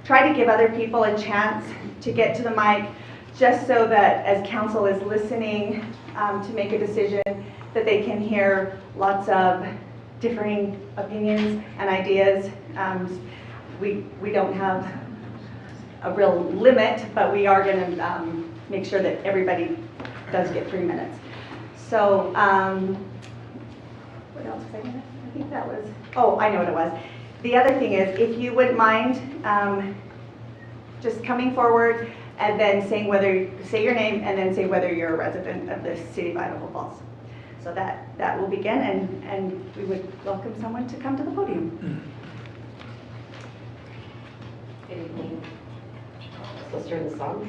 try to give other people a chance to get to the mic, just so that as council is listening to make a decision, that they can hear lots of differing opinions and ideas. We don't have a real limit, but we are going to make sure that everybody does get 3 minutes. So what else was I going to? I think that was, oh, I know what it was. The other thing is, if you wouldn't mind just coming forward and then saying say your name and then say whether you're a resident of the city of Idaho Falls. So that will begin, and we would welcome someone to come to the podium. Good evening. So start the song.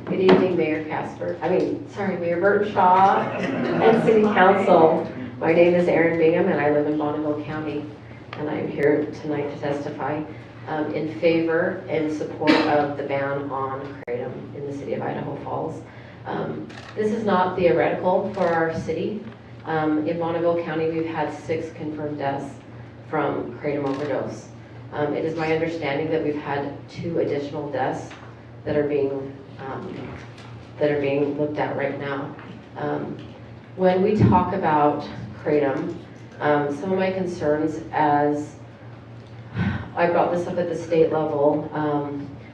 Good evening, Mayor Mayor Burton Shaw and City Council. My name is Erin Bingham, and I live in Bonneville County, and I'm here tonight to testify in favor and support of the ban on kratom in the city of Idaho Falls. This is not theoretical for our city. In Bonneville County, we've had 6 confirmed deaths from kratom overdose. It is my understanding that we've had 2 additional deaths that are being looked at right now. When we talk about kratom, some of my concerns, as I brought this up at the state level,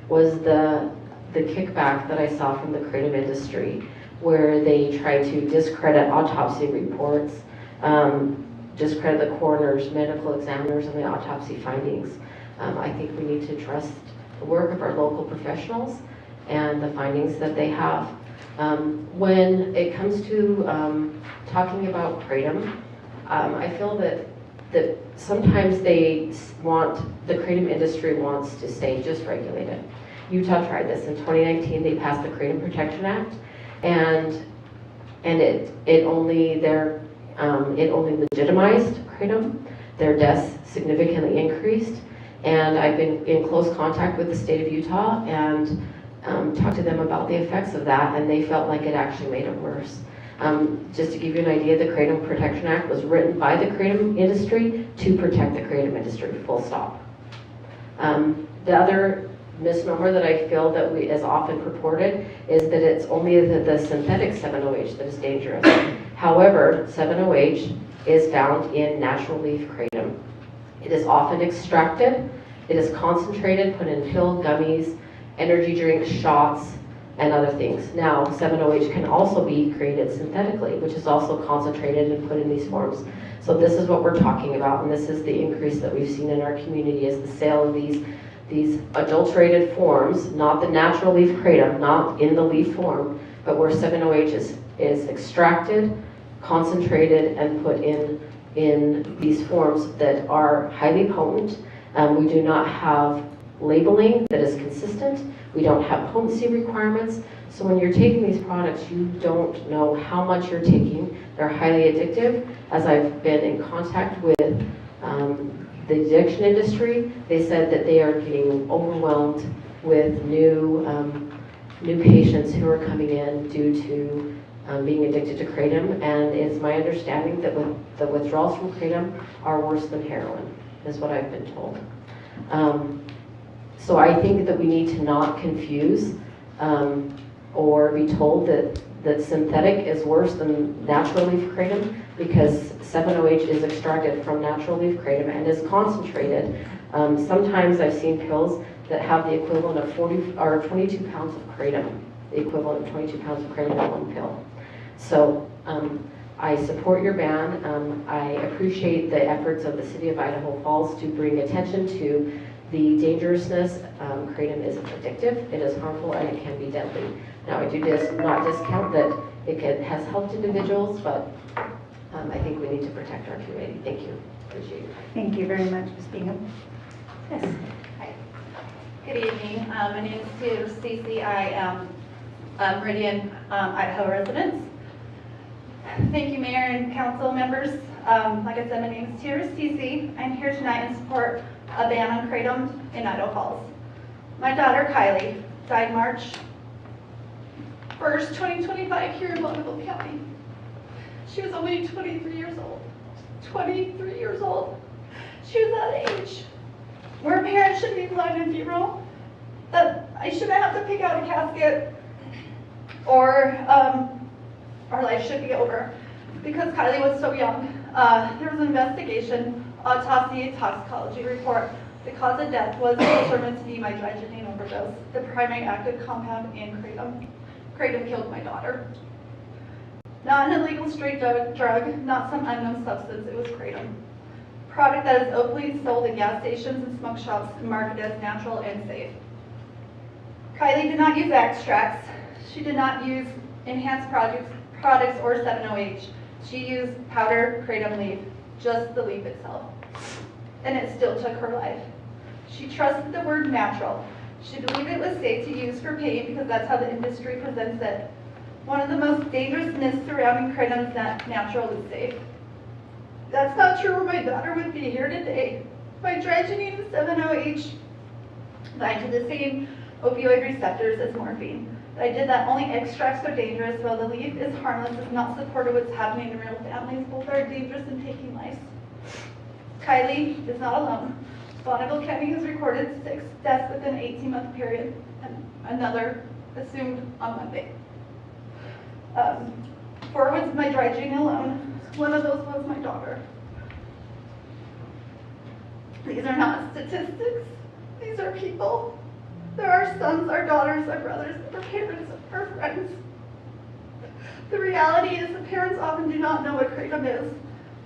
was the kickback that I saw from the kratom industry, where they try to discredit autopsy reports, discredit the coroners, medical examiners, and the autopsy findings. I think we need to trust the work of our local professionals and the findings that they have. When it comes to talking about kratom, I feel that sometimes the kratom industry wants to stay just regulated. Utah tried this in 2019. They passed the Kratom Protection Act, and it only legitimized kratom. Their deaths significantly increased, and I've been in close contact with the state of Utah and talked to them about the effects of that, and they felt like it actually made it worse. Just to give you an idea, the Kratom Protection Act was written by the kratom industry to protect the kratom industry, full stop. The other misnomer that I feel that is often purported is that it's only the synthetic 7-OH that is dangerous. However, 7-OH is found in natural leaf kratom. It is often extracted, it is concentrated, put in pill, gummies, energy drinks, shots, and other things. Now, 7-OH can also be created synthetically, which is also concentrated and put in these forms. So this is what we're talking about, and this is the increase that we've seen in our community, is the sale of these adulterated forms, not the natural leaf kratom, not in the leaf form, but where 7-OH is extracted, concentrated, and put in these forms that are highly potent. We do not have labeling that is consistent. We don't have potency requirements. So when you're taking these products, you don't know how much you're taking. They're highly addictive. As I've been in contact with the addiction industry, they said that they are getting overwhelmed with new patients who are coming in due to being addicted to kratom, and it's my understanding that the withdrawals from kratom are worse than heroin, is what I've been told. So I think that we need to not confuse or be told that synthetic is worse than natural leaf kratom, because 7-OH is extracted from natural leaf kratom and is concentrated. Sometimes I've seen pills that have the equivalent of 22 pounds of kratom, the equivalent of 22 pounds of kratom in one pill. So I support your ban. I appreciate the efforts of the city of Idaho Falls to bring attention to the dangerousness. Kratom is addictive, it is harmful, and it can be deadly. Now, I do not discount that it has helped individuals, but I think we need to protect our community. Thank you. Appreciate it. Thank you very much, Ms. Bingham. Yes. Hi. Good evening. My name is Sue Cece. I am a Meridian, Idaho resident. Thank you, Mayor and Council members. Like I said, my name is Cece. I'm here tonight in support of a ban on kratom in Idaho Falls. My daughter, Kylie, died March 1st, 2025 here in Bonneville County. She was only 23 years old. 23 years old. She was that age where parents should be blind in funeral, that I shouldn't have to pick out a casket, or our life should be over. Because Kylie was so young, there was an investigation, autopsy, toxicology report. The cause of death was determined to be my drygenine overdose, the primary active compound in kratom. Kratom killed my daughter. Not an illegal street drug, not some unknown substance, it was kratom. Product that is openly sold in gas stations and smoke shops and marketed as natural and safe. Kylie did not use extracts. She did not use enhanced products or 7-OH. She used powder kratom leaf, just the leaf itself. And it still took her life. She trusted the word natural. She believed it was safe to use for pain because that's how the industry presents it. One of the most dangerous myths surrounding kratom is that natural is safe. That's not true, or my daughter would be here today. My drygenine and 7-OH bind to the same opioid receptors as morphine. But I did that. Only extracts are dangerous, while the leaf is harmless. It's not supportive of what's happening in real families. Both are dangerous in taking lives. Kylie is not alone. Bonneville County has recorded 6 deaths within an 18-month period, and another assumed on Monday. 4 was my drygenine alone. One of those was my daughter. These are not statistics. These are people. They're our sons, our daughters, our brothers, our parents, our friends. The reality is that parents often do not know what kratom is.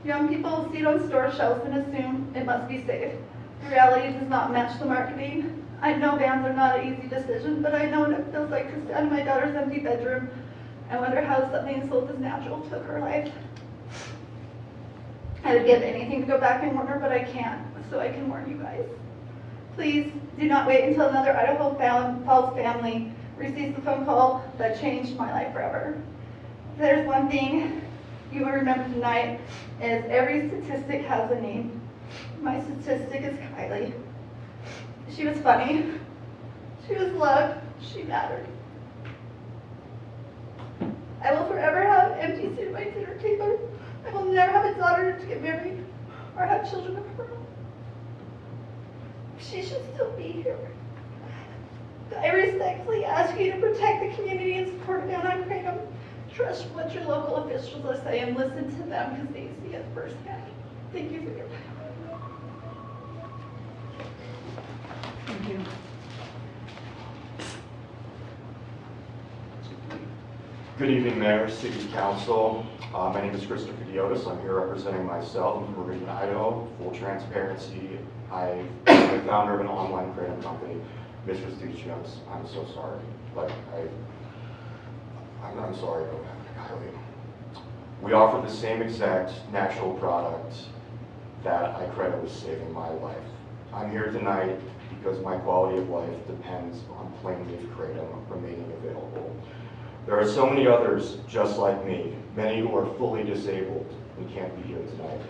Young people see it on store shelves and assume it must be safe. The reality does not match the marketing. I know bans are not an easy decision, but I know what it feels like to stand in my daughter's empty bedroom and wonder how something sold as natural took her life. I would give anything to go back and warn her, but I can't, so I can warn you guys. Please do not wait until another Idaho Falls family receives the phone call that changed my life forever. If there's one thing you will remember tonight, is every statistic has a name. My statistic is Kylie. She was funny. She was loved. She mattered. I will forever have an empty seat at my dinner table. I will never have a daughter to get married or have children of her own. She should still be here. I respectfully ask you to protect the community and support a ban on kratom. Trust what your local officials are saying and listen to them because they see it firsthand. Thank you for your time. Thank you. Good evening, Mayor, City Council. My name is Christopher Diotis. I'm here representing myself. I'm from Meridian, Idaho. Full transparency, I'm the founder of an online kratom company. Mr. Stuchios, I'm so sorry, but I'm sorry about that, Kylie. We offer the same exact natural product that I credit with saving my life. I'm here tonight because my quality of life depends on plain leaf kratom remaining available. There are so many others just like me, many who are fully disabled and can't be here tonight.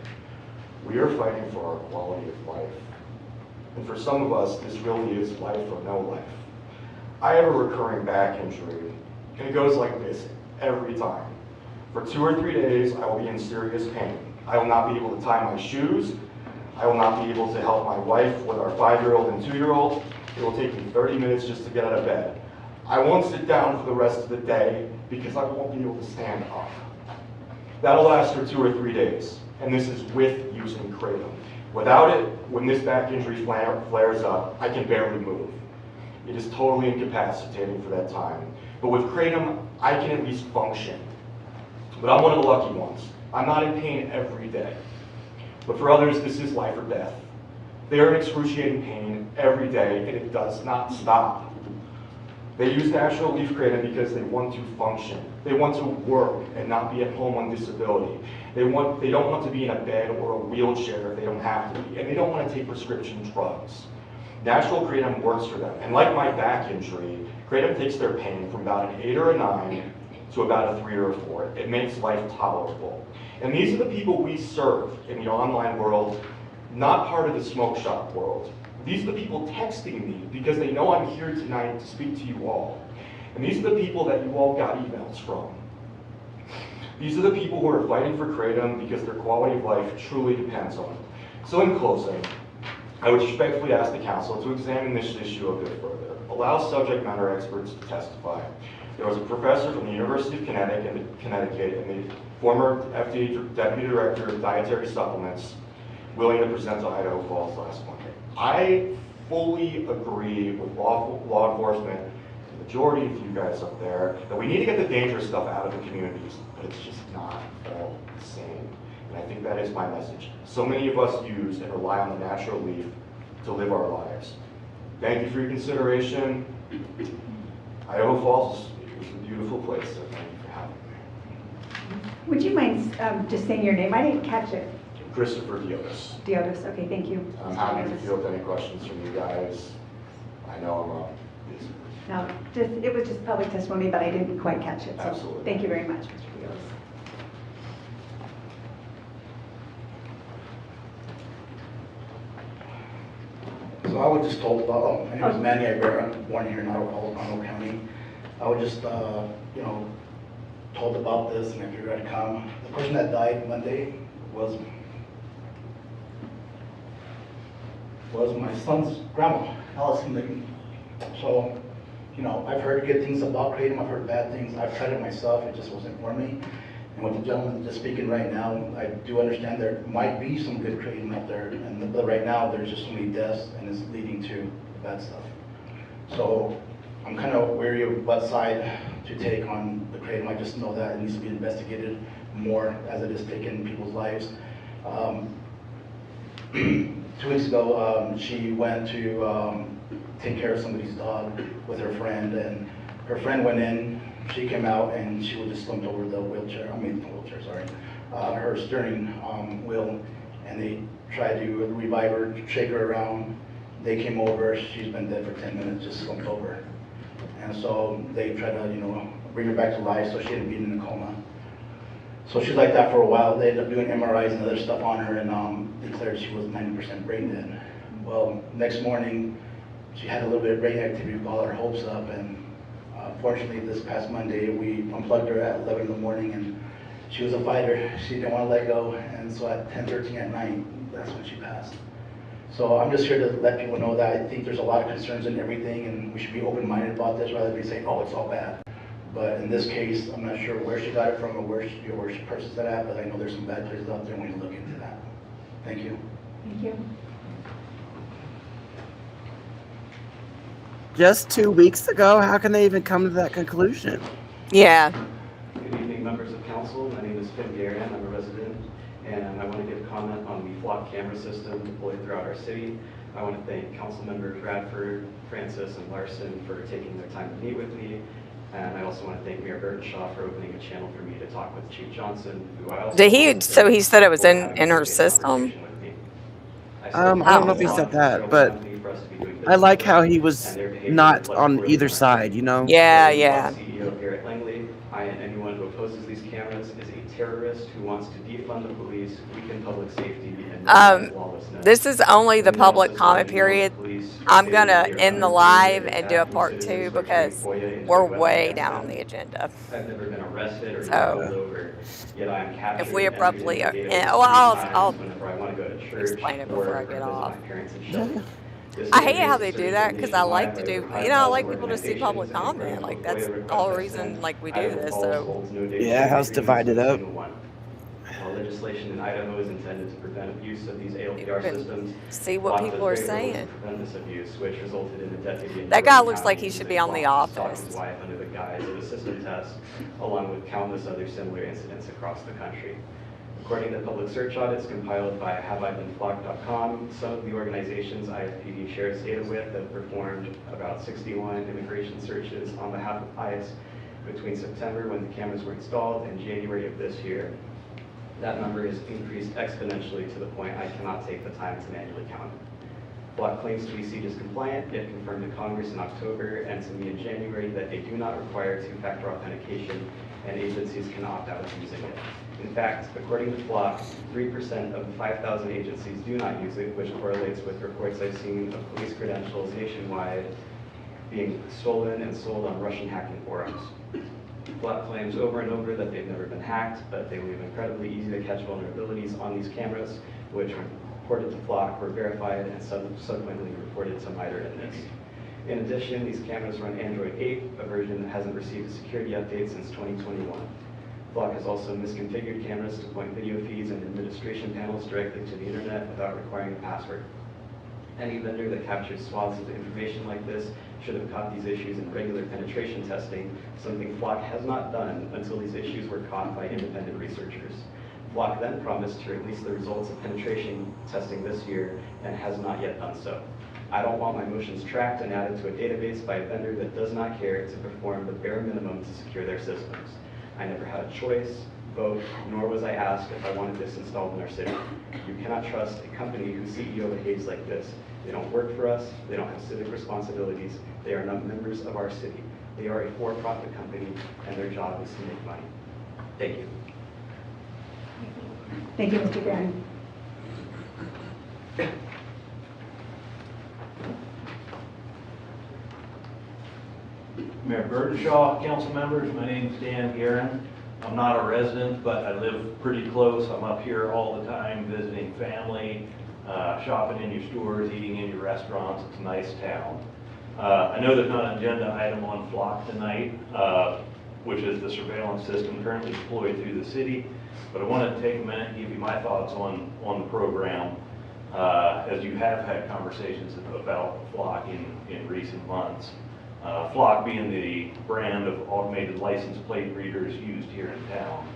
We are fighting for our quality of life. And for some of us, this really is life or no life. I have a recurring back injury, and it goes like this every time. For 2 or 3 days, I will be in serious pain. I will not be able to tie my shoes. I will not be able to help my wife with our 5-year-old and 2-year-old. It will take me 30 minutes just to get out of bed. I won't sit down for the rest of the day because I won't be able to stand up. That'll last for 2 or 3 days, and this is with using kratom. Without it, when this back injury flares up, I can barely move. It is totally incapacitating for that time. But with kratom, I can at least function. But I'm one of the lucky ones. I'm not in pain every day. But for others, this is life or death. They are in excruciating pain every day, and it does not stop. They use natural leaf kratom because they want to function. They want to work and not be at home on disability. They don't want to be in a bed or a wheelchair if they don't have to be, and they don't want to take prescription drugs. Natural kratom works for them, and like my back injury, kratom takes their pain from about an 8 or a 9 to about a 3 or a 4. It makes life tolerable. And these are the people we serve in the online world, not part of the smoke shop world. These are the people texting me because they know I'm here tonight to speak to you all. And these are the people that you all got emails from. These are the people who are fighting for kratom because their quality of life truly depends on it. So in closing, I would respectfully ask the council to examine this issue a bit further. Allow subject matter experts to testify. There was a professor from the University of Connecticut and the former FDA Deputy Director of Dietary Supplements willing to present to Idaho Falls last Monday. I fully agree with law enforcement, the majority of you guys up there, that we need to get the dangerous stuff out of the communities, but it's just not all the same. And I think that is my message. So many of us use and rely on the natural leaf to live our lives. Thank you for your consideration. Idaho Falls is a beautiful place, so thank you for having me. Would you mind just saying your name? I didn't catch it. Christopher Diotis. Diotis, okay, thank you. I'm Mr. happy to Diotis. field any questions from you guys. I know I'm busy. No, it was just public testimony, but I didn't quite catch it. So Absolutely. thank you very much, Mr. Diotis. So I was just told about, my name is Manny, I'm born here in Idaho County. I was just, told about this and I figured I'd come. The person that died Monday was my son's grandma, Allison Licken. So, I've heard good things about kratom, I've heard bad things. I've tried it myself, it just wasn't for me. And with the gentleman just speaking right now, I do understand there might be some good kratom out there, but right now there's just so many deaths and it's leading to bad stuff. So I'm kind of wary of what side to take on the kratom. I just know that it needs to be investigated more as it is taking people's lives. 2 weeks ago, she went to take care of somebody's dog with her friend, and her friend went in. She came out and she was just slumped over the her steering wheel, and they tried to revive her, shake her around. They came over, she's been dead for 10 minutes, just slumped over. And so they tried to, bring her back to life so she hadn't been in a coma. So she's like that for a while. They ended up doing MRIs and other stuff on her and declared she was 90% brain dead. Well, next morning, she had a little bit of brain activity, we got her hopes up, and fortunately, this past Monday, we unplugged her at 11 in the morning, and she was a fighter. She didn't want to let go, and so at 10:13 at night, that's when she passed. So I'm just here to let people know that I think there's a lot of concerns in everything, and we should be open-minded about this rather than saying, oh, it's all bad. But in this case, I'm not sure where she got it from or where she purchased it at, but I know there's some bad places out there, and we need to look into that. Thank you. Thank you. Just 2 weeks ago? How can they even come to that conclusion? Yeah. Good evening, members of council. My name is Finn Garian. I'm a resident, and I want to give a comment on the flock camera system deployed throughout our city. I want to thank council members Radford, Francis, and Larson for taking their time to meet with me. And I also want to thank Mayor Burtenshaw for opening a channel for me to talk with Chief Johnson, who I also Did he? So he said it was in her system. I don't know if he said that, but I like how he was not on either side, Yeah, yeah. CEO Garrett Langley. I and anyone who opposes these cameras is a terrorist who wants to defund the police, weaken public safety, and lawlessness. This is only the public comment period. I'm gonna end the live and do a part 2 because we're way down on the agenda. I've never been arrested or So, pulled over, yet I am captured if we and abruptly, interrogated well, I'll whenever I want to go to church explain it or before I get visit off. my parents in Shelby. I hate how they do that because I like to do, I like people to see public comment. Like that's the whole reason we do this. So Yeah, how's divided up? While legislation in Idaho is intended to prevent abuse of these ALPR can systems, see what people are saying. prevent this abuse, which resulted in a deputy. That guy looks like he should be on The Office. His wife under the guise of a system test, along with countless other similar incidents across the country. According to public search audits compiled by haveibeenflocked.com, some of the organizations IFPD shares data with have performed about 61 immigration searches on behalf of ICE between September, when the cameras were installed, and January of this year. That number has increased exponentially to the point I cannot take the time to manually count it. Flock claims to be CJIS compliant. It confirmed to Congress in October and to me in January that they do not require two-factor authentication, and agencies can opt out of using it. In fact, according to Flock, 3% of the 5,000 agencies do not use it, which correlates with reports I've seen of police credentials nationwide being stolen and sold on Russian hacking forums. Flock claims over and over that they've never been hacked, but they leave incredibly easy to catch vulnerabilities on these cameras, which reported to Flock were verified and subsequently reported to MITRE admins. In addition, these cameras run Android 8, a version that hasn't received a security update since 2021. Flock has also misconfigured cameras to point video feeds and administration panels directly to the internet without requiring a password. Any vendor that captures swaths of information like this should have caught these issues in regular penetration testing, something Flock has not done until these issues were caught by independent researchers. Flock then promised to release the results of penetration testing this year and has not yet done so. I don't want my motions tracked and added to a database by a vendor that does not care to perform the bare minimum to secure their systems. I never had a choice, vote, nor was I asked if I wanted this installed in our city. You cannot trust a company whose CEO behaves like this. They don't work for us, they don't have civic responsibilities, they are not members of our city. They are a for-profit company, and their job is to make money. Thank you. Thank you, Mr. Guerin. Mayor Burdenshaw, council members, my name is Dan Guerin. I'm not a resident, but I live pretty close. I'm up here all the time visiting family, shopping in your stores, eating in your restaurants. It's a nice town. I know there's not an agenda item on Flock tonight, which is the surveillance system currently deployed through the city, but I wanted to take a minute and give you my thoughts on the program, as you have had conversations about Flock in recent months. Flock being the brand of automated license plate readers used here in town.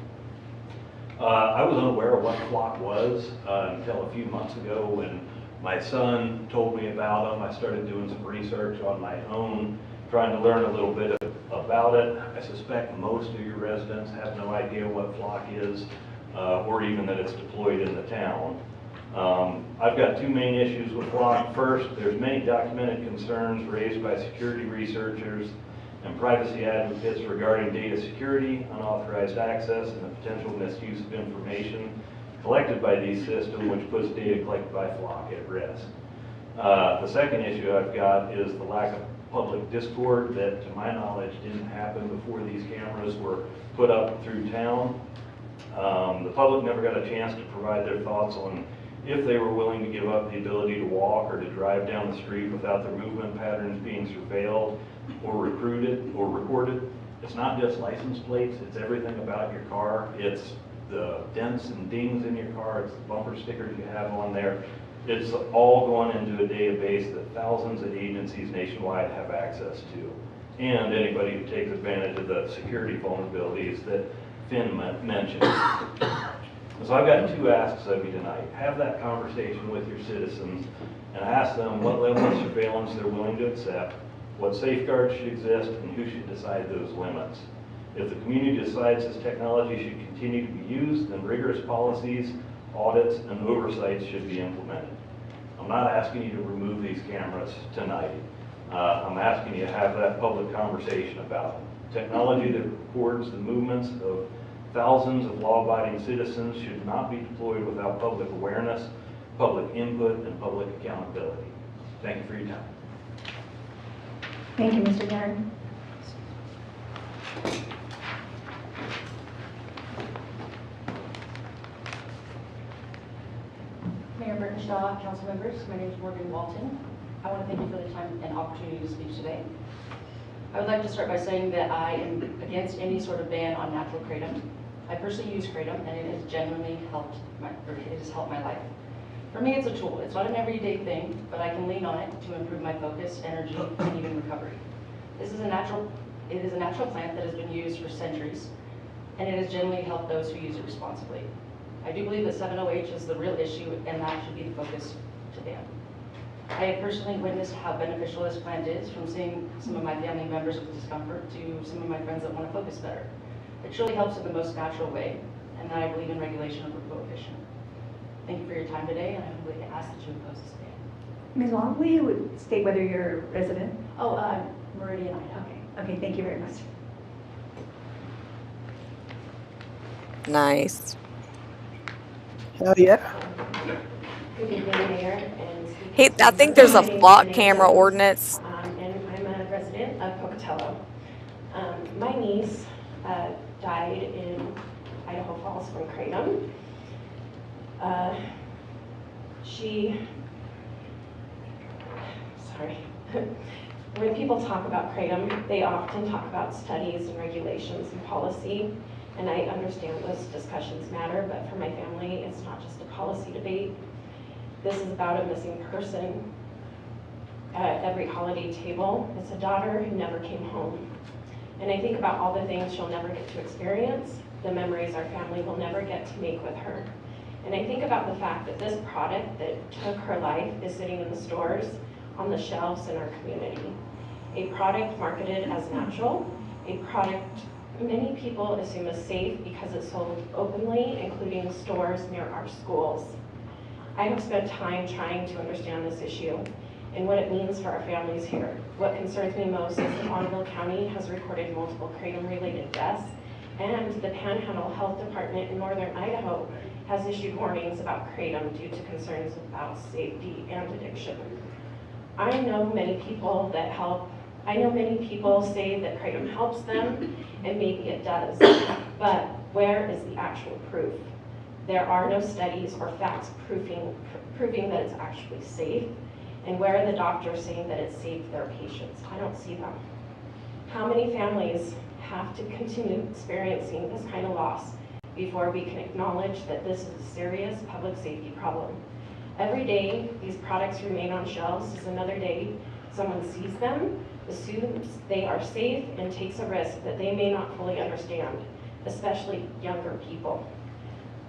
I was unaware of what Flock was until a few months ago when my son told me about them. I started doing some research on my own, trying to learn a little bit about it. I suspect most of your residents have no idea what Flock is, or even that it's deployed in the town. I've got two main issues with Flock. First, there's many documented concerns raised by security researchers and privacy advocates regarding data security, unauthorized access, and the potential misuse of information collected by these systems, which puts data collected by Flock at risk. The second issue I've got is the lack of public discord that, to my knowledge, didn't happen before these cameras were put up through town. The public never got a chance to provide their thoughts on if they were willing to give up the ability to walk or to drive down the street without their movement patterns being surveilled or recruited or recorded. It's not just license plates, it's everything about your car. It's the dents and dings in your car, it's the bumper stickers you have on there. It's all going into a database that thousands of agencies nationwide have access to. And anybody who takes advantage of the security vulnerabilities that Finn mentioned. So I've got two asks of you tonight. Have that conversation with your citizens and ask them what level of surveillance they're willing to accept, what safeguards should exist, and who should decide those limits. If the community decides this technology should continue to be used, then rigorous policies, audits, and oversights should be implemented. I'm not asking you to remove these cameras tonight. I'm asking you to have that public conversation about them. Technology that records the movements of thousands of law-abiding citizens should not be deployed without public awareness, public input, and public accountability. Thank you for your time. Thank you, Mr. Guerin. Mayor Burdenshaw, council members, my name is Morgan Walton. I want to thank you for the time and opportunity to speak today. I would like to start by saying that I am against any sort of ban on natural kratom. I personally use kratom, and it has genuinely helped my life. For me, it's a tool. It's not an everyday thing, but I can lean on it to improve my focus, energy, and even recovery. It is a natural plant that has been used for centuries, and it has generally helped those who use it responsibly. I do believe that 7-OH is the real issue, and that should be the focus to ban. I have personally witnessed how beneficial this plant is, from seeing some of my family members with discomfort to some of my friends that want to focus better. It truly helps in the most natural way, and that I believe in regulation over prohibition. Thank you for your time today, and I would like to ask that you oppose this ban. Ms. Long, will you state whether you're a resident? Oh, Meridian, Idaho. Okay, thank you very much. Nice. Hell yeah. Good evening, Mayor and I think there's a Flock camera ordinance. and I'm a resident of Pocatello. My niece died in Idaho Falls from kratom. Sorry. When people talk about Kratom, they often talk about studies and regulations and policy, and I understand those discussions matter, but for my family, it's not just a policy debate. This is about a missing person at every holiday table. It's a daughter who never came home. And I think about all the things she'll never get to experience, the memories our family will never get to make with her. And I think about the fact that this product that took her life is sitting in the stores, on the shelves in our community. A product marketed as natural, a product many people assume is safe because it's sold openly, including stores near our schools. I have spent time trying to understand this issue and what it means for our families here. What concerns me most is that Bonneville County has recorded multiple Kratom-related deaths, and the Panhandle Health Department in northern Idaho has issued warnings about Kratom due to concerns about safety and addiction. I know many people say that Kratom helps them, and maybe it does, but where is the actual proof? There are no studies or facts proving that it's actually safe, and where are the doctors saying that it saved their patients? I don't see them. How many families have to continue experiencing this kind of loss before we can acknowledge that this is a serious public safety problem? Every day these products remain on shelves is another day someone sees them, assumes they are safe, and takes a risk that they may not fully understand, especially younger people.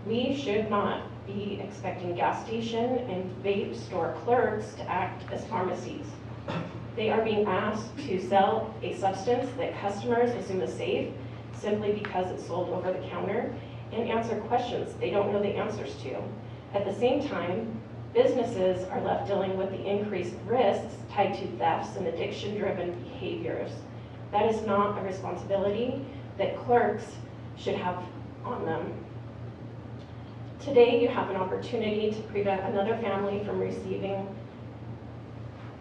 We should not be expecting gas station and vape store clerks to act as pharmacies. They are being asked to sell a substance that customers assume is safe simply because it's sold over the counter, and answer questions they don't know the answers to. At the same time, businesses are left dealing with the increased risks tied to thefts and addiction-driven behaviors. That is not a responsibility that clerks should have on them. Today, you have an opportunity to prevent another family from receiving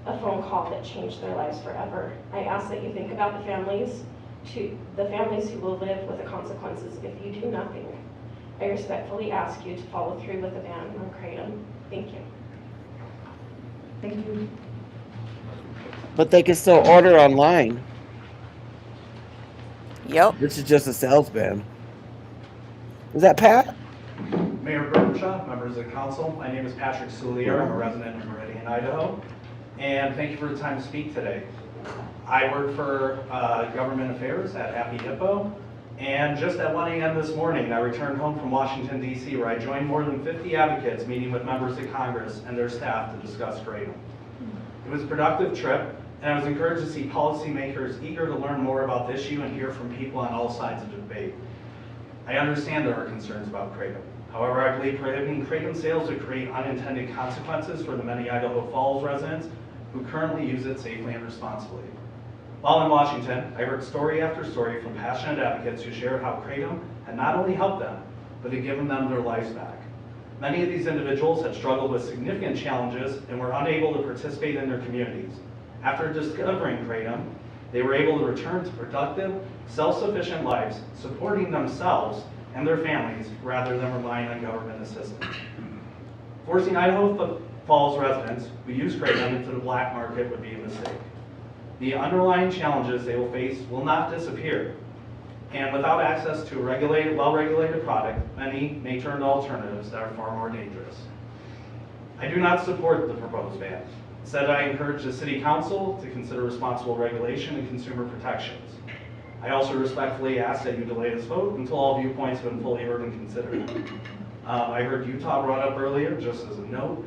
a phone call that changed their lives forever. I ask that you think about the families who will live with the consequences if you do nothing. I respectfully ask you to follow through with the ban on Kratom. Thank you. Thank you. But they can still order online. Yep. This is just a sales ban. Is that Pat? Mayor Burnshaw, members of the council, my name is Patrick Soulier. I'm a resident of Meridian, Idaho, and thank you for the time to speak today. I work for government affairs at Happy Hippo, and just at 1 a.m. this morning, I returned home from Washington, D.C., where I joined more than 50 advocates meeting with members of Congress and their staff to discuss Kratom. It was a productive trip, and I was encouraged to see policymakers eager to learn more about the issue and hear from people on all sides of the debate. I understand there are concerns about Kratom. However, I believe prohibiting Kratom sales would create unintended consequences for the many Idaho Falls residents who currently use it safely and responsibly. While in Washington, I heard story after story from passionate advocates who shared how Kratom had not only helped them, but had given them their lives back. Many of these individuals had struggled with significant challenges and were unable to participate in their communities. After discovering Kratom, they were able to return to productive, self-sufficient lives, supporting themselves and their families rather than relying on government assistance. Forcing Idaho Falls residents who use Kratom into the black market would be a mistake. The underlying challenges they will face will not disappear. And without access to a well-regulated product, many may turn to alternatives that are far more dangerous. I do not support the proposed ban. Instead, I encourage the City Council to consider responsible regulation and consumer protections. I also respectfully ask that you delay this vote until all viewpoints have been fully heard and considered. I heard Utah brought up earlier, just as a note.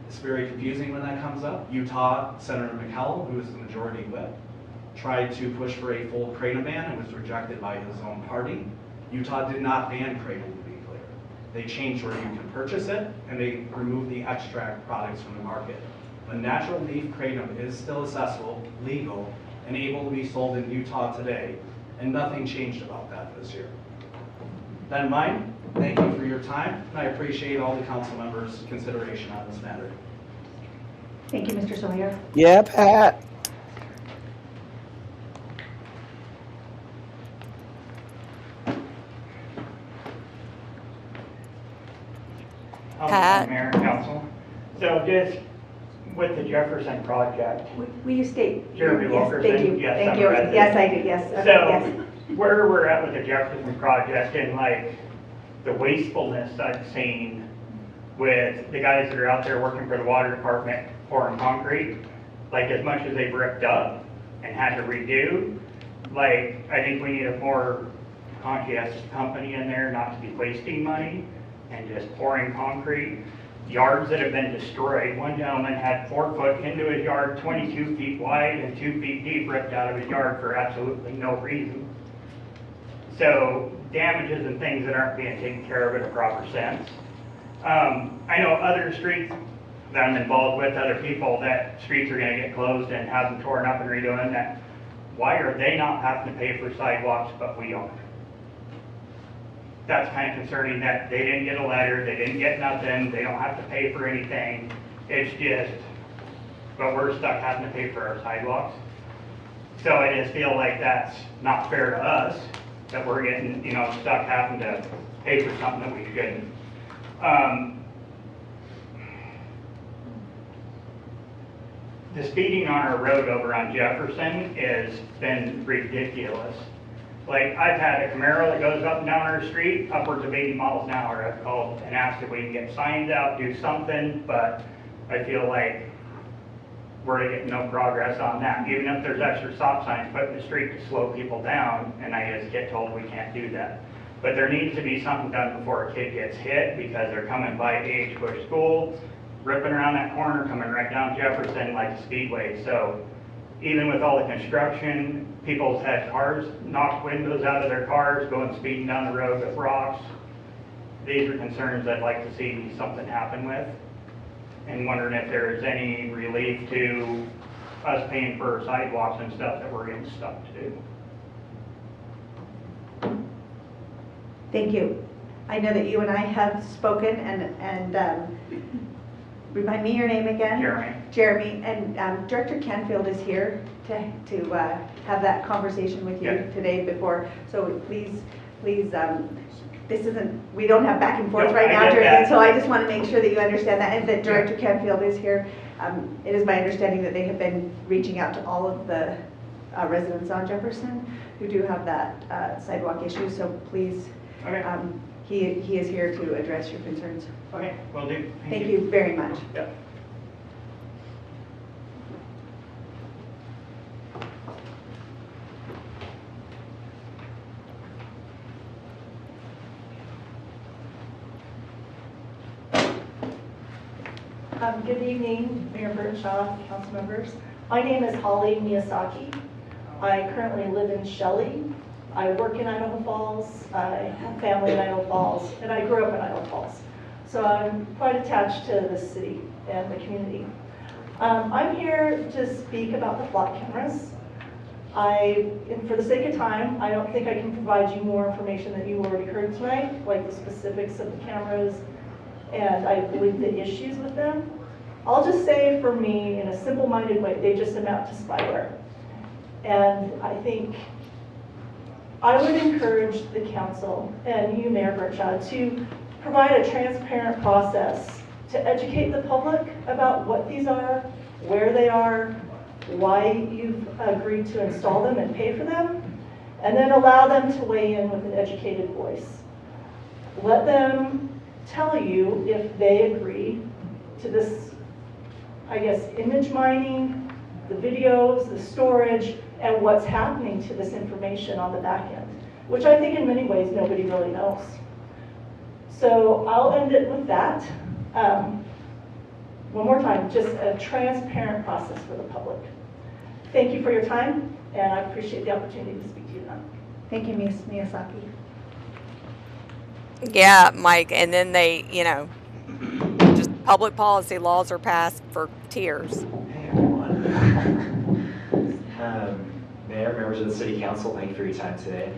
It's very confusing when that comes up. Utah, Senator McCallum, who is the majority whip, tried to push for a full Kratom ban and was rejected by his own party. Utah did not ban Kratom, to be clear. They changed where you can purchase it, and they removed the extract products from the market. But natural leaf Kratom is still accessible, legal, and able to be sold in Utah today, and nothing changed about that this year. That in mind, thank you for your time, and I appreciate all the council members' consideration on this matter. Thank you, Mr. Sawyer. Yeah, Pat. Hello, Pat. Mayor and Council. So just with the Jefferson project, Will you state? Jeremy Yes, Wilkerson? thank you. Yes, Thank I'm you. a resident. Yes, I do, yes. Okay, yes. So where we're at with the Jefferson project and like the wastefulness I've seen with the guys that are out there working for the water department pouring concrete, like as much as they've ripped up and had to redo, like I think we need a more conscientious company in there not to be wasting money and just pouring concrete. Yards that have been destroyed. One gentleman had 4 foot into his yard, 22 feet wide and 2 feet deep ripped out of his yard for absolutely no reason. So damages and things that aren't being taken care of in a proper sense. I know other streets that I'm involved with, other people, that streets are going to get closed and have them torn up and redoing that. Why are they not having to pay for sidewalks but we are? That's kind of concerning that they didn't get a letter, they didn't get nothing, they don't have to pay for anything. It's just, but we're stuck having to pay for our sidewalks. So I just feel like that's not fair to us, that we're getting, stuck having to pay for something that we shouldn't. The speeding on our road over on Jefferson has been ridiculous. Like, I've had a Camaro that goes up and down our street, upwards of 80 miles an hour. I've called and asked if we can get signs out, do something, but I feel like we're getting no progress on that. Even if there's extra stop signs put in the street to slow people down, and I just get told we can't do that. But there needs to be something done before a kid gets hit, because they're coming by A.H. Bush School, ripping around that corner, coming right down Jefferson like a speedway. So even with all the construction, people's had cars knocked windows out of their cars, going speeding down the road with rocks. These are concerns I'd like to see something happen with, and wondering if there's any relief to us paying for sidewalks and stuff that we're getting stuck to do. Thank you. I know that you and I have spoken, and remind me your name again? Jeremy. Jeremy, and Director Canfield is here to have that conversation with you today before. So please, this isn't, we don't have back and forth right now, Jeremy, so I just want to make sure that you understand that, and that Director Canfield is here. It is my understanding that they have been reaching out to all of the residents on Jefferson who do have that sidewalk issue, so please, he is here to address your concerns. Okay, will do. Thank you very much. Yep. Good evening, Mayor Burnshaw, council members. My name is Holly Miyazaki. I currently live in Shelley. I work in Idaho Falls. I have family in Idaho Falls, and I grew up in Idaho Falls. So I'm quite attached to the city and the community. I'm here to speak about the flock cameras. And for the sake of time, I don't think I can provide you more information than you already heard tonight, like the specifics of the cameras, and I believe the issues with them. I'll just say, for me, in a simple-minded way, they just amount to spyware. And I think I would encourage the council and you, Mayor Burnshaw, to provide a transparent process to educate the public about what these are, where they are, why you've agreed to install them and pay for them, and then allow them to weigh in with an educated voice. Let them tell you if they agree to this, I guess, image mining, the videos, the storage, and what's happening to this information on the back end, which I think in many ways nobody really knows. So I'll end it with that. One more time, just a transparent process for the public. Thank you for your time, and I appreciate the opportunity to speak to you tonight. Thank you, Ms. Miyazaki. Yeah, Mike, and then they, just public policy laws are passed for tears. Hey, everyone. Mayor, members of the City Council, thank you for your time today.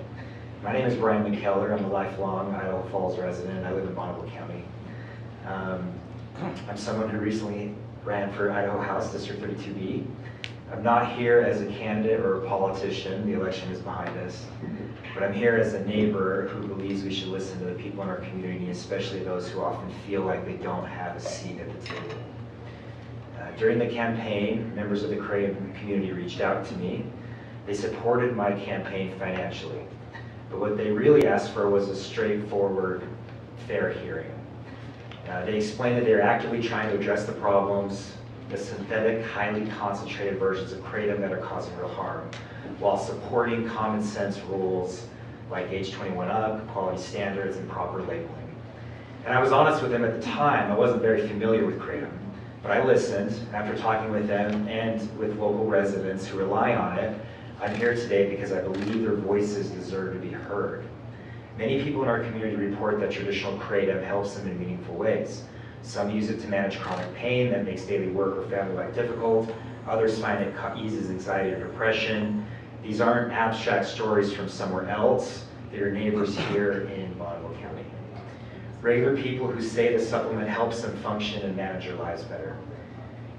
My name is Brian McKellar. I'm a lifelong Idaho Falls resident. I live in Bonneville County. I'm someone who recently ran for Idaho House District 32B. I'm not here as a candidate or a politician. The election is behind us. But I'm here as a neighbor who believes we should listen to the people in our community, especially those who often feel like they don't have a seat at the table. During the campaign, members of the Kratom community reached out to me. They supported my campaign financially, but what they really asked for was a straightforward, fair hearing. They explained that they are actively trying to address the problems, the synthetic, highly concentrated versions of Kratom that are causing real harm, while supporting common sense rules like age 21 up, quality standards, and proper labeling. And I was honest with them at the time. I wasn't very familiar with Kratom, but I listened. After talking with them and with local residents who rely on it, I'm here today because I believe their voices deserve to be heard. Many people in our community report that traditional Kratom helps them in meaningful ways. Some use it to manage chronic pain that makes daily work or family life difficult. Others find it eases anxiety or depression. These aren't abstract stories from somewhere else. They're neighbors here in Bonneville County. Regular people who say the supplement helps them function and manage their lives better.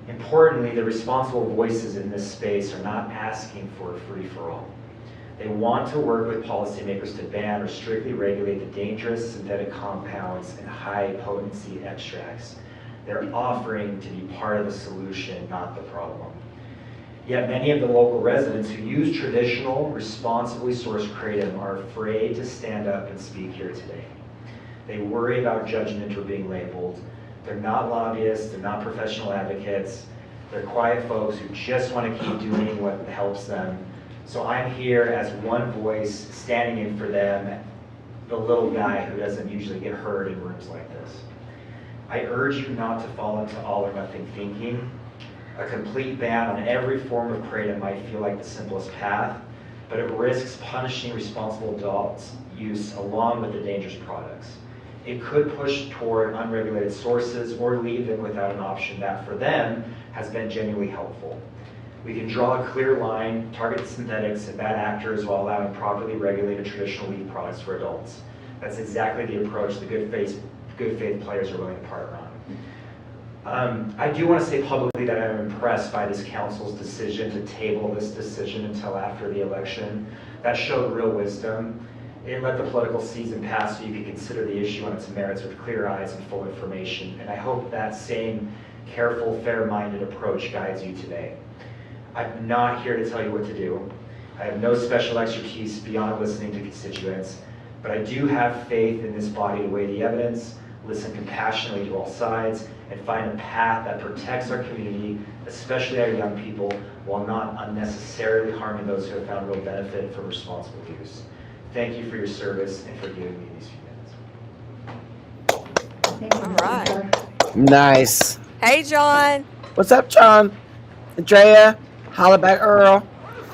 Importantly, the responsible voices in this space are not asking for a free-for-all. They want to work with policymakers to ban or strictly regulate the dangerous synthetic compounds and high-potency extracts. They're offering to be part of the solution, not the problem. Yet many of the local residents who use traditional, responsibly sourced Kratom are afraid to stand up and speak here today. They worry about judgment or being labeled. They're not lobbyists, they're not professional advocates. They're quiet folks who just want to keep doing what helps them. So I'm here as one voice standing in for them, the little guy who doesn't usually get heard in rooms like this. I urge you not to fall into all or nothing thinking. A complete ban on every form of Kratom might feel like the simplest path, but it risks punishing responsible adults' use along with the dangerous products. It could push toward unregulated sources or leave them without an option that for them has been genuinely helpful. We can draw a clear line, target synthetics and bad actors while allowing properly regulated traditional leaf products for adults. That's exactly the approach the good faith players are willing to partner on. I do want to say publicly that I'm impressed by this council's decision to table this decision until after the election. That showed real wisdom. It let the political season pass so you could consider the issue on its merits with clear eyes and full information. And I hope that same careful, fair-minded approach guides you today. I'm not here to tell you what to do. I have no special expertise beyond listening to constituents, but I do have faith in this body to weigh the evidence, listen compassionately to all sides, and find a path that protects our community, especially our young people, while not unnecessarily harming those who have found real benefit from responsible use. Thank you for your service and for giving me these few minutes. All right. Nice. Hey, John. What's up, John? Andrea, holla back, Earl.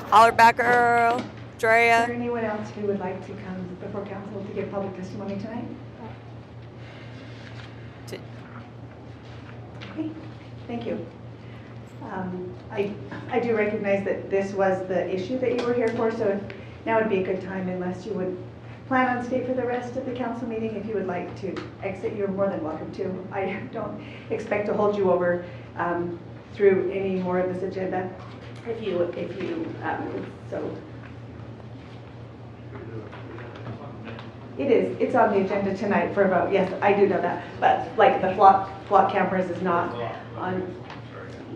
Holler back, Earl. Is Drea. there anyone else who would like to come before council to give public testimony tonight? Okay, thank you. I do recognize that this was the issue that you were here for, so now would be a good time, unless you would plan on staying for the rest of the council meeting. If you would like to exit, you're more than welcome to. I don't expect to hold you over through any more of this agenda. If you so. It's on the agenda tonight for a vote. Yes, I do know that. But like the flock campers is not on,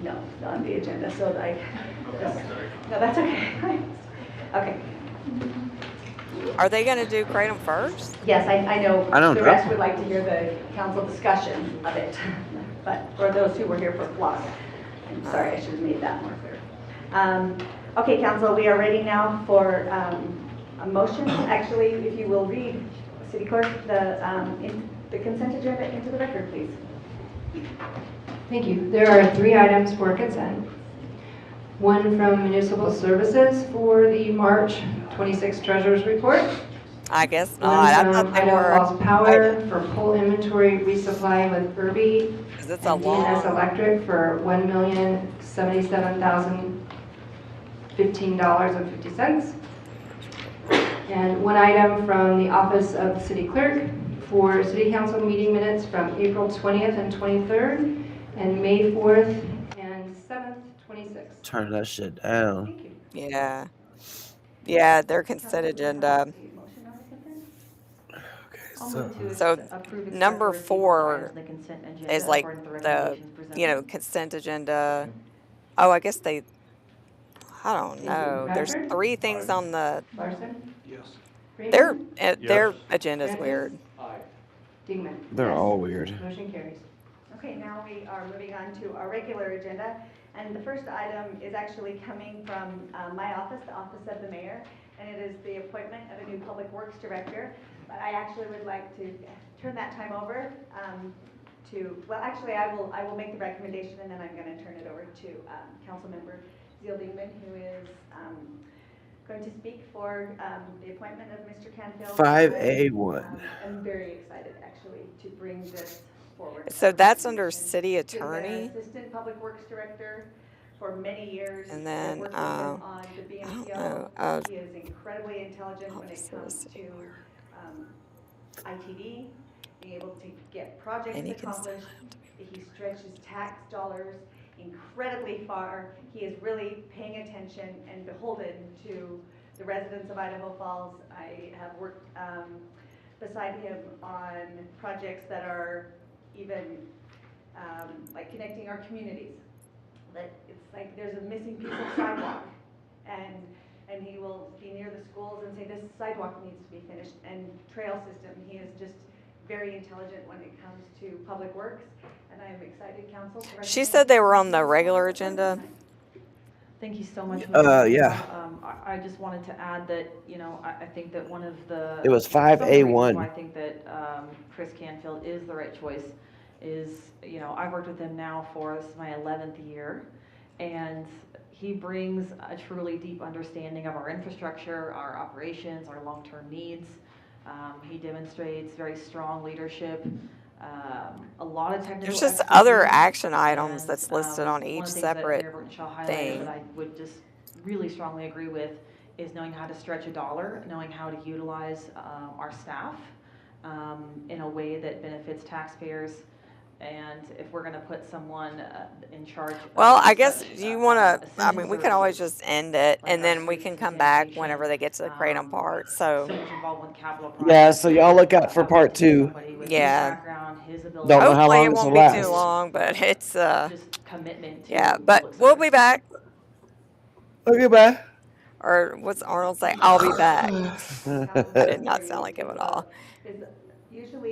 no, not on the agenda. So no, that's okay. Okay. Are they going to do Kratom first? Yes, I know I don't the know. rest would like to hear the council discussion of it. But for those who were here for flock, I'm sorry, I should have made that more clear. Okay, council, we are ready now for a motion. Actually, if you will read, City Clerk, the consent agenda into the record, please. Thank you. There are 3 items for consent. One from Municipal Services for the March 26 Treasurer's Report. I guess not. I One thought from they Idaho were. Falls Power for pole inventory resupply with Irby. Because it's a And DNS long. Electric for $1,077,015.50. And one item from the Office of the City Clerk for City Council meeting minutes from April 20th and 23rd and May 4th and 7th, 26th. Turn that shit down. Thank you. Yeah. Yeah, their consent agenda. Okay, So number 4 is like the, consent agenda. Oh, I guess I don't know. There's Bradford? 3 things on the, Larson? Yes. their Yes. agenda's Francis? weird. Dingman? They're Yes. all weird. Motion carries. Okay, now we are moving on to our regular agenda, and the first item is actually coming from my office, the Office of the Mayor, and it is the appointment of a new Public Works Director. But I actually would like to turn that time over well, actually, I will make the recommendation, and then I'm going to turn it over to Councilmember Zieldingman, who is going to speak for the appointment of Mr. Canfield. 5A1. I'm very excited, actually, to bring this forward. So that's under city He's been attorney. Assistant Public Works Director for many years. And then, Worked with him on the I don't BMPO. know. He is incredibly intelligent when it Office of the comes City to ITD, being able to get projects Any consent accomplished. He stretches tax dollars incredibly far. He is really paying attention and beholden to the residents of Idaho Falls. I have worked beside him on projects that are even like connecting our communities. That it's like there's a missing piece of sidewalk, and he will be near the schools and say this sidewalk needs to be finished, and trail system. He is just very intelligent when it comes to public works, and I am excited, council. She said they were on the regular agenda. Thank you so much. Yeah. I just wanted to add that, I think that one of the. It was some of the reasons 5A1. why I think that Chris Canfield is the right choice is, I've worked with him now for, this is my 11th year, and he brings a truly deep understanding of our infrastructure, our operations, our long-term needs. He demonstrates very strong leadership, a lot of technical. There's just expertise, other action items and, that's listed on one of each the things that separate Mayor Burtonshaw highlighted thing. that I would just really strongly agree with is knowing how to stretch a dollar, knowing how to utilize our staff in a way that benefits taxpayers. And if we're going to put someone in charge. Well, of I guess such, you want to, essential we can always services, just end it, like and our then we streets can and come back sanitation, whenever they get to the kratom part. so So, much involved with capital Yeah, projects. so y'all look out for I would part take 2. somebody with his yeah. background, his ability, Don't know how Hopefully long it this will won't be too last. long, but it's, just commitment to yeah, but public we'll service. be back. Okay, bye. Or what's Arnold say? I'll be back. That did not sound like him at all. Is usually